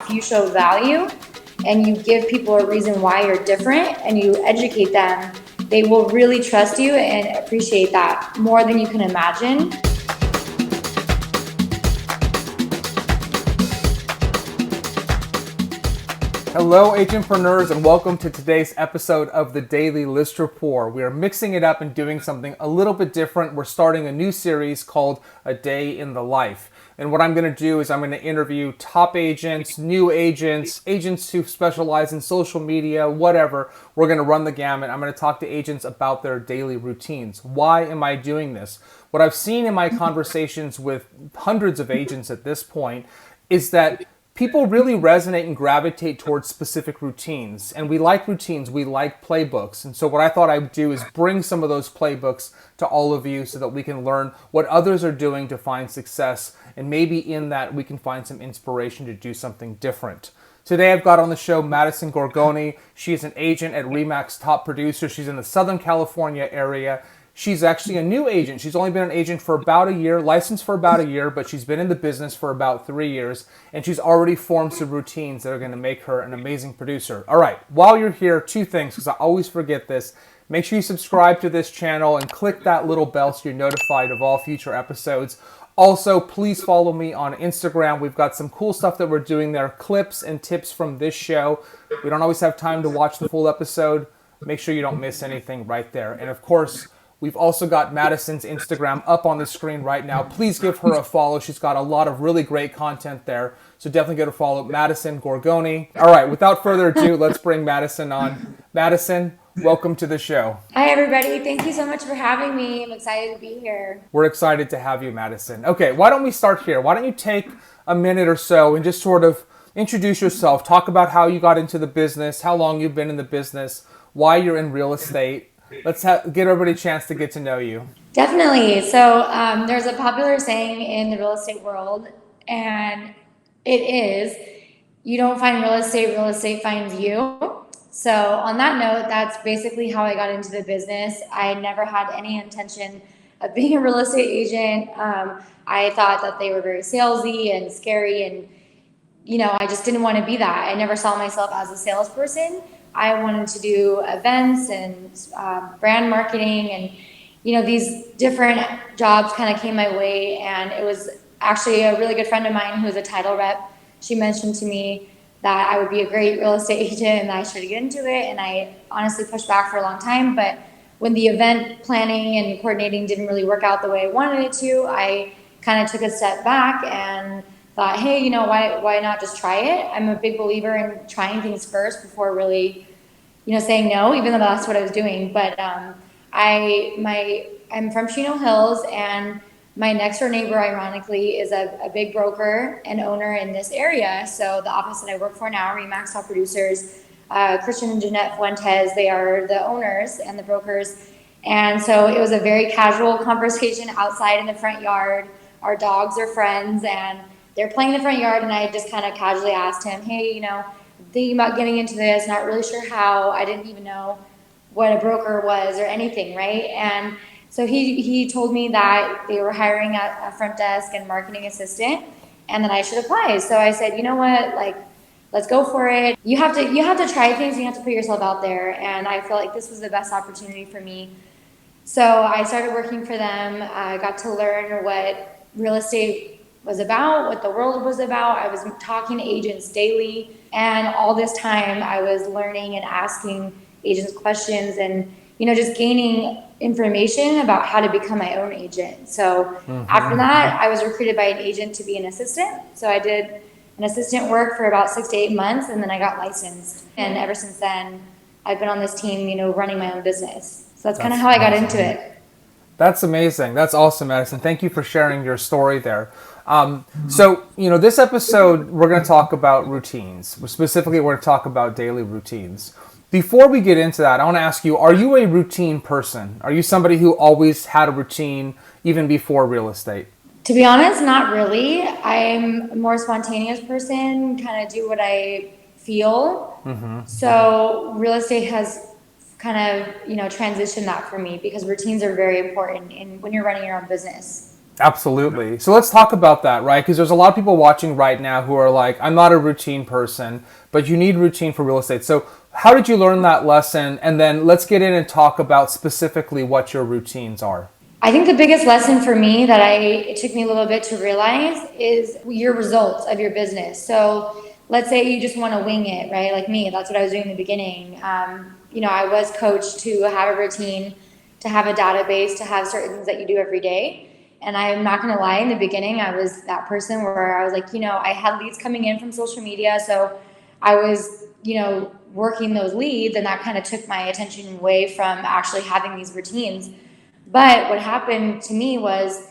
If you show value and you give people a reason why you're different and you educate them, they will really trust you and appreciate that more than you can imagine. Hello, agentpreneurs, and welcome to today's episode of the Daily List Report. We are mixing it up and doing something a little bit different. We're starting a new series called A Day in the Life. And what I'm going to do is I'm going to interview top agents, new agents, agents who specialize in social media, whatever. We're going to run the gamut. I'm going to talk to agents about their daily routines. Why am I doing this? What I've seen in my conversations with hundreds of agents at this point is that people really resonate and gravitate towards specific routines. And we like routines, we like playbooks. And so what I thought I'd do is bring some of those playbooks to all of you so that we can learn what others are doing to find success. And maybe in that we can find some inspiration to do something different. Today I've got on the show Madison Gorgone. She's an agent at RE/MAX Top Producer. She's in the Southern California area. She's actually a new agent. She's only been an agent for about a year, licensed for about a year, but she's been in the business for about 3 years, and she's already formed some routines that are going to make her an amazing producer. All right, while you're here, two things, because I always forget this. Make sure you subscribe to this channel and click that little bell so you're notified of all future episodes. Also, please follow me on Instagram. We've got some cool stuff that we're doing there, clips and tips from this show. We don't always have time to watch the full episode. Make sure you don't miss anything right there. And of course, we've also got Madison's Instagram up on the screen right now. Please give her a follow. She's got a lot of really great content there. So definitely give her a follow, Madison Gorgone. All right, without further ado, let's bring Madison on. Madison, welcome to the show. Hi, everybody. Thank you so much for having me. I'm excited to be here. We're excited to have you, Madison. Okay, why don't we start here? Why don't you take a minute or so and just sort of introduce yourself, talk about how you got into the business, how long you've been in the business, why you're in real estate. Let's give everybody a chance to get to know you. Definitely. So there's a popular saying in the real estate world, and it is, you don't find real estate finds you. So on that note, that's basically how I got into the business. I never had any intention of being a real estate agent. I thought that they were very salesy and scary, and I just didn't want to be that. I never saw myself as a salesperson. I wanted to do events and brand marketing, and these different jobs kind of came my way. And it was actually a really good friend of mine who was a title rep. She mentioned to me that I would be a great real estate agent and that I should get into it. And I honestly pushed back for a long time. But when the event planning and coordinating didn't really work out the way I wanted it to, I kind of took a step back and thought, hey, why not just try it? I'm a big believer in trying things first before really, saying no, even though that's what I was doing. But I'm from Chino Hills, and my next door neighbor, ironically, is a big broker and owner in this area. So the office that I work for now, RE/MAX Top Producers, Christian and Jeanette Fuentes, they are the owners and the brokers. And so it was a very casual conversation outside in the front yard. Our dogs are friends, and they're playing in the front yard, and I just kind of casually asked him, hey, thinking about getting into this, not really sure how. I didn't even know what a broker was or anything, right? And so he told me that they were hiring a front desk and marketing assistant, and that I should apply. So I said, you know what, let's go for it. You have to try things, you have to put yourself out there, and I feel like this was the best opportunity for me. So I started working for them. I got to learn what real estate was about, what the world was about. I was talking to agents daily, and all this time I was learning and asking agents questions and just gaining information about how to become my own agent. So after that, I was recruited by an agent to be an assistant. So I did an assistant work for about 6 to 8 months, and then I got licensed. And ever since then, I've been on this team, running my own business. So that's kind of how I got into it. That's amazing. That's awesome, Madison. Thank you for sharing your story there. So, this episode, we're going to talk about routines. Specifically, we're going to talk about daily routines. Before we get into that, I want to ask you, are you a routine person? Are you somebody who always had a routine even before real estate? To be honest, not really. I'm a more spontaneous person, kind of do what I feel. So real estate has kind of, transitioned that for me, because routines are very important when you're running your own business. Absolutely. So let's talk about that, right? Because there's a lot of people watching right now who are like, I'm not a routine person, but you need routine for real estate. So how did you learn that lesson? And then let's get in and talk about specifically what your routines are. I think the biggest lesson for me that it took me a little bit to realize is your results of your business. So let's say you just want to wing it, right? Like me, that's what I was doing in the beginning. I was coached to have a routine, to have a database, to have certain things that you do every day. And I'm not going to lie, in the beginning, I was that person where I was like, I had leads coming in from social media. So I was, working those leads, and that kind of took my attention away from actually having these routines. But what happened to me was,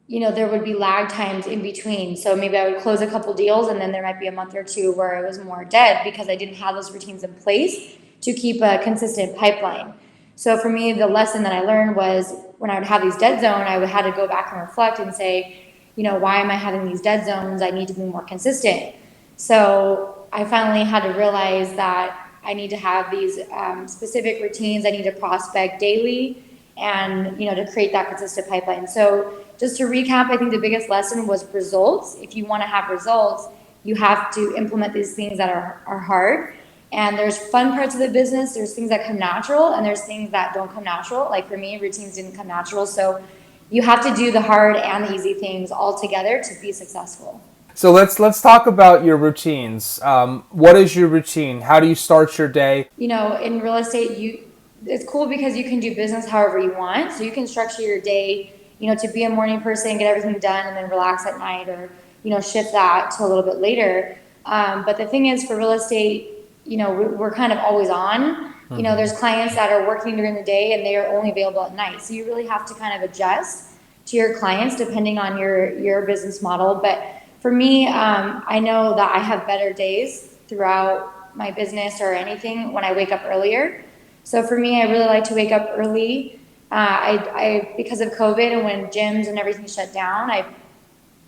there would be lag times in between. So maybe I would close a couple deals, and then there might be a month or two where it was more dead because I didn't have those routines in place to keep a consistent pipeline. So for me, the lesson that I learned was when I would have these dead zones, I would have to go back and reflect and say, why am I having these dead zones? I need to be more consistent. So I finally had to realize that I need to have these specific routines. I need to prospect daily and, to create that consistent pipeline. So just to recap, I think the biggest lesson was results. If you want to have results, you have to implement these things that are hard. And there's fun parts of the business. There's things that come natural, and there's things that don't come natural. Like for me, routines didn't come natural. So you have to do the hard and the easy things all together to be successful. So let's talk about your routines. What is your routine? How do you start your day? In real estate, it's cool because you can do business however you want. So you can structure your day, to be a morning person, get everything done, and then relax at night, or shift that to a little bit later. But the thing is, for real estate, we're kind of always on. There's clients that are working during the day and they are only available at night. So you really have to kind of adjust to your clients depending on your business model. But for me, I know that I have better days throughout my business or anything when I wake up earlier. So for me, I really like to wake up early. Because of COVID and when gyms and everything shut down, I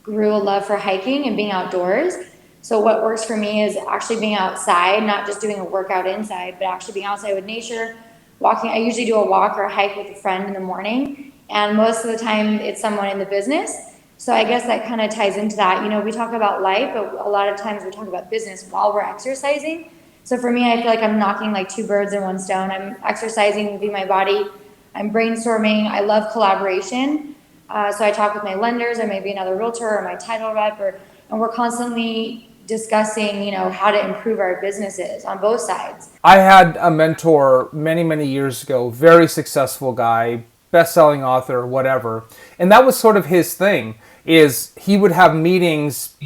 grew a love for hiking and being outdoors. So what works for me is actually being outside, not just doing a workout inside, but actually being outside with nature, walking. I usually do a walk or a hike with a friend in the morning, and most of the time it's someone in the business. So I guess that kind of ties into that. We talk about life, but a lot of times we talk about business while we're exercising. So for me, I feel like I'm knocking like two birds in one stone. I'm exercising, moving my body. I'm brainstorming. I love collaboration. So I talk with my lenders or maybe another realtor or my title rep, and we're constantly discussing, how to improve our businesses on both sides. I had a mentor many, many years ago, very successful guy, best-selling author, whatever. And that was sort of his thing, is he would have meetings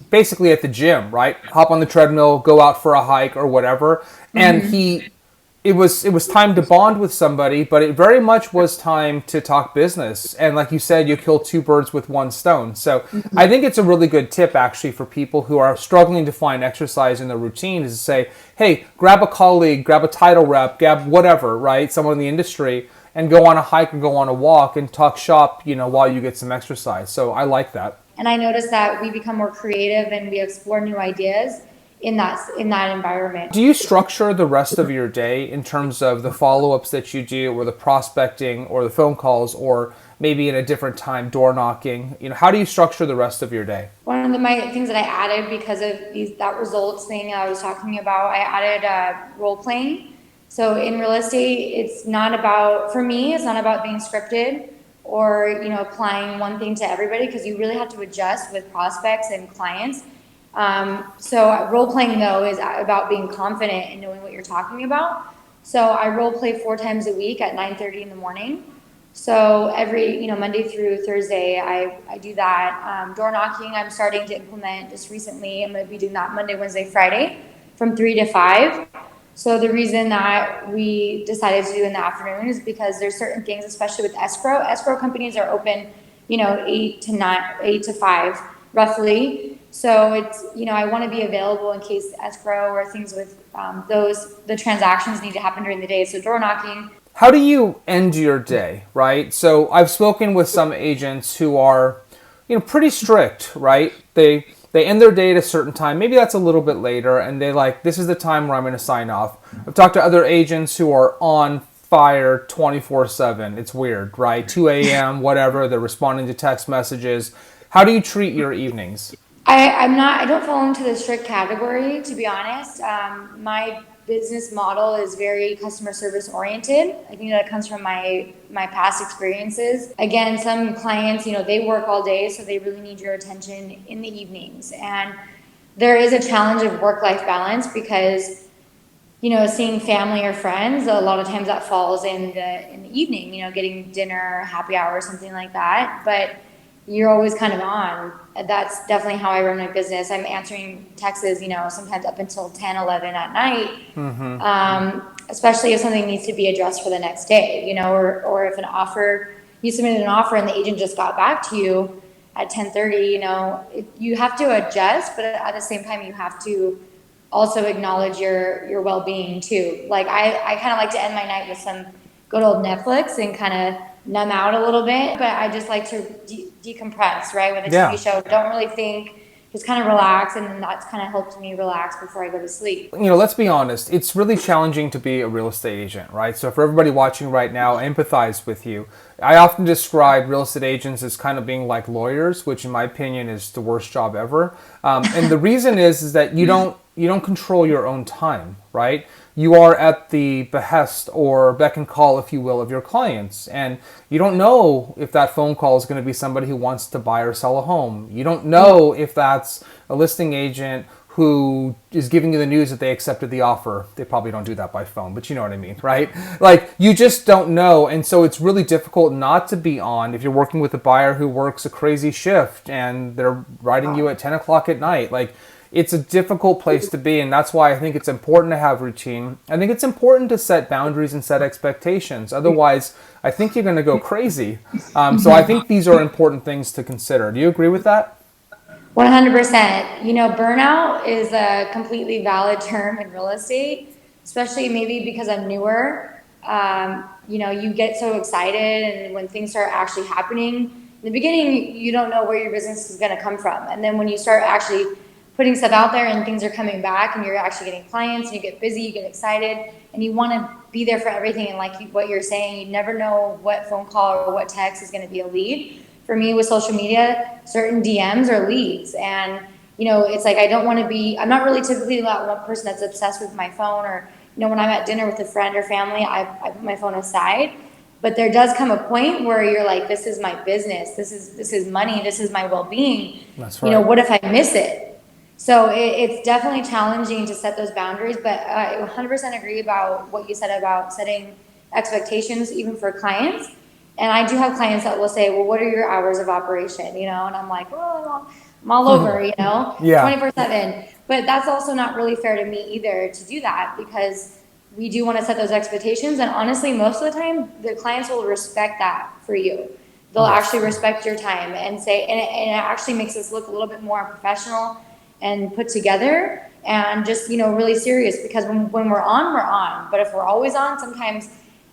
basically at the gym, right? Hop on the treadmill, go out for a hike or whatever. And it was time to bond with somebody, but it very much was time to talk business. And like you said, you kill two birds with one stone. So I think it's a really good tip actually for people who are struggling to find exercise in their routine, is to say, hey, grab a colleague, grab a title rep, grab whatever, right? Someone in the industry, and go on a hike and go on a walk and talk shop, while you get some exercise. So I like that. And I noticed that we become more creative and we explore new ideas in that environment. Do you structure the rest of your day in terms of the follow-ups that you do, or the prospecting, or the phone calls, or maybe in a different time, door knocking? How do you structure the rest of your day? One of my things that I added because of that results thing I was talking about, I added role playing. So in real estate, for me, it's not about being scripted or applying one thing to everybody, because you really have to adjust with prospects and clients. So role playing though is about being confident and knowing what you're talking about. So I role play 4 times a week at 9:30 in the morning. So every Monday through Thursday I do that. Door knocking I'm starting to implement just recently. I'm going to be doing that Monday, Wednesday, Friday from 3 to 5. So the reason that we decided to do in the afternoon is because there's certain things, especially with escrow. Escrow companies are open, 8 to 5 roughly. So it's, I want to be available in case escrow or things with the transactions need to happen during the day. So door knocking. How do you end your day, right? So I've spoken with some agents who are, pretty strict, right? They end their day at a certain time. Maybe that's a little bit later, and this is the time where I'm going to sign off. I've talked to other agents who are on fire 24/7. It's weird, right? 2 a.m., whatever, they're responding to text messages. How do you treat your evenings? I don't fall into the strict category, to be honest. My business model is very customer service oriented. I think that comes from my past experiences. Again, some clients, they work all day, so they really need your attention in the evenings. And there is a challenge of work-life balance because, seeing family or friends, a lot of times that falls in the evening, getting dinner, happy hour, something like that. But you're always kind of on. That's definitely how I run my business. I'm answering texts, sometimes up until 10, 11 at night, especially if something needs to be addressed for the next day, or if you submitted an offer and the agent just got back to you at 10:30, you have to adjust, but at the same time, you have to also acknowledge your well-being too. Like I kind of like to end my night with some good old Netflix and kind of numb out a little bit, but I just like to decompress, right? With a TV show, don't really think, just kind of relax, and then that's kind of helped me relax before I go to sleep. Let's be honest, it's really challenging to be a real estate agent, right? So for everybody watching right now, I empathize with you. I often describe real estate agents as kind of being like lawyers, which in my opinion is the worst job ever. And the reason is that you don't control your own time, right? You are at the behest or beck and call, if you will, of your clients. And you don't know if that phone call is going to be somebody who wants to buy or sell a home. You don't know if that's a listing agent who is giving you the news that they accepted the offer. They probably don't do that by phone, but you know what I mean, right? Like, you just don't know. And so it's really difficult not to be on if you're working with a buyer who works a crazy shift and they're writing you at 10 o'clock at night. Like, it's a difficult place to be, and that's why I think it's important to have routine. I think it's important to set boundaries and set expectations. Otherwise, I think you're going to go crazy. So I think these are important things to consider. Do you agree with that? 100%. Burnout is a completely valid term in real estate, especially maybe because I'm newer. You get so excited, and when things start actually happening, in the beginning, you don't know where your business is going to come from. And then when you start actually putting stuff out there and things are coming back and you're actually getting clients and you get busy, you get excited, and you want to be there for everything. And like what you're saying, you never know what phone call or what text is going to be a lead. For me with social media, certain DMs are leads. And, it's like, I'm not really typically that one person that's obsessed with my phone, or, when I'm at dinner with a friend or family, I put my phone aside. But there does come a point where you're like, this is my business. This is money. This is my well-being. That's right. What if I miss it? So it's definitely challenging to set those boundaries, but I 100% agree about what you said about setting expectations even for clients. And I do have clients that will say, well, what are your hours of operation? And I'm like, well, I'm all over, 24/7. But that's also not really fair to me either to do that, because we do want to set those expectations. And honestly, most of the time, the clients will respect that for you. They'll actually respect your time and say, and it actually makes us look a little bit more professional and put together and just, really serious, because when we're on, we're on. But if we're always on, sometimes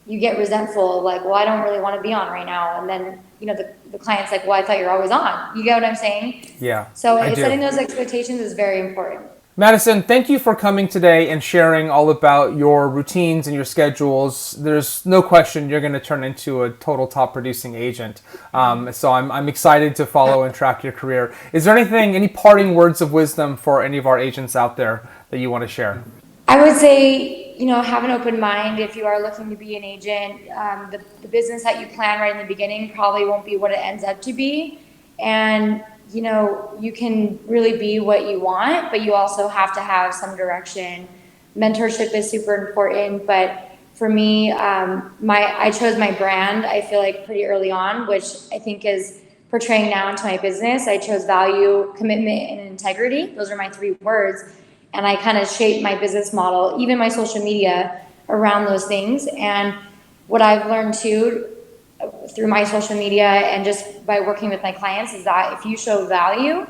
you get resentful, like, well, I don't really want to be on right now. And then, the client's like, well, I thought you were always on. You get what I'm saying? Yeah. So setting those expectations is very important. Madison, thank you for coming today and sharing all about your routines and your schedules. There's no question you're going to turn into a total top producing agent. So I'm excited to follow and track your career. Is there any parting words of wisdom for any of our agents out there that you want to share? I would say, have an open mind. If you are looking to be an agent, the business that you plan right in the beginning probably won't be what it ends up to be. And you can really be what you want, but you also have to have some direction. Mentorship is super important, but for me, I chose my brand, I feel like, pretty early on, which I think is portraying now into my business. I chose value, commitment, and integrity. Those are my 3 words. And I kind of shaped my business model, even my social media, around those things. And what I've learned too, through my social media and just by working with my clients, is that if you show value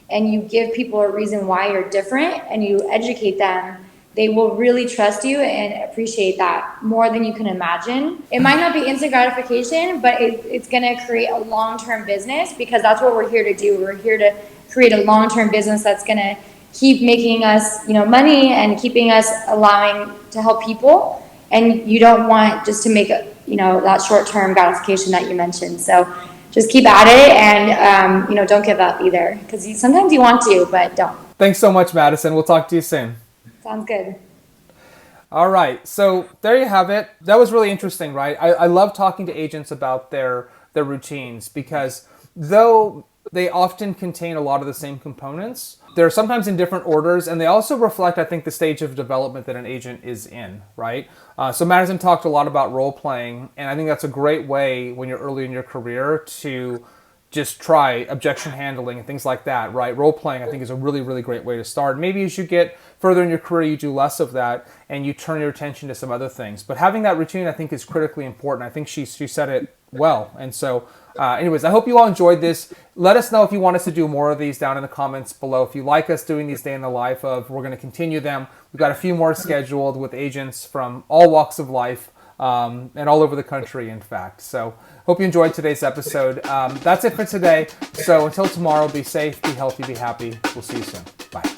and you give people a reason why you're different and you educate them, they will really trust you and appreciate that more than you can imagine. It might not be instant gratification, but it's going to create a long-term business, because that's what we're here to do. We're here to create a long-term business that's going to keep making us, money and keeping us allowing to help people. and you don't want just to make that short-term gratification that you mentioned. So just keep at it, and don't give up either, because sometimes you want to, but don't. Thanks so much, Madison. We'll talk to you soon. Sounds good. All right, so there you have it. That was really interesting, right? I love talking to agents about their routines, because though they often contain a lot of the same components, they're sometimes in different orders, and they also reflect, I think, the stage of development that an agent is in, right? So Madison talked a lot about role playing, and I think that's a great way when you're early in your career to just try objection handling and things like that, right? Role playing, I think, is a really, really great way to start. Maybe as you get further in your career, you do less of that and you turn your attention to some other things. But having that routine, I think, is critically important. I think she said it well. And so, anyways, I hope you all enjoyed this. Let us know if you want us to do more of these down in the comments below. If you like us doing these day in the life of, we're going to continue them. We've got a few more scheduled with agents from all walks of life. And all over the country, in fact. So hope you enjoyed today's episode. That's it for today. So until tomorrow, be safe, be healthy, be happy. We'll see you soon. Bye.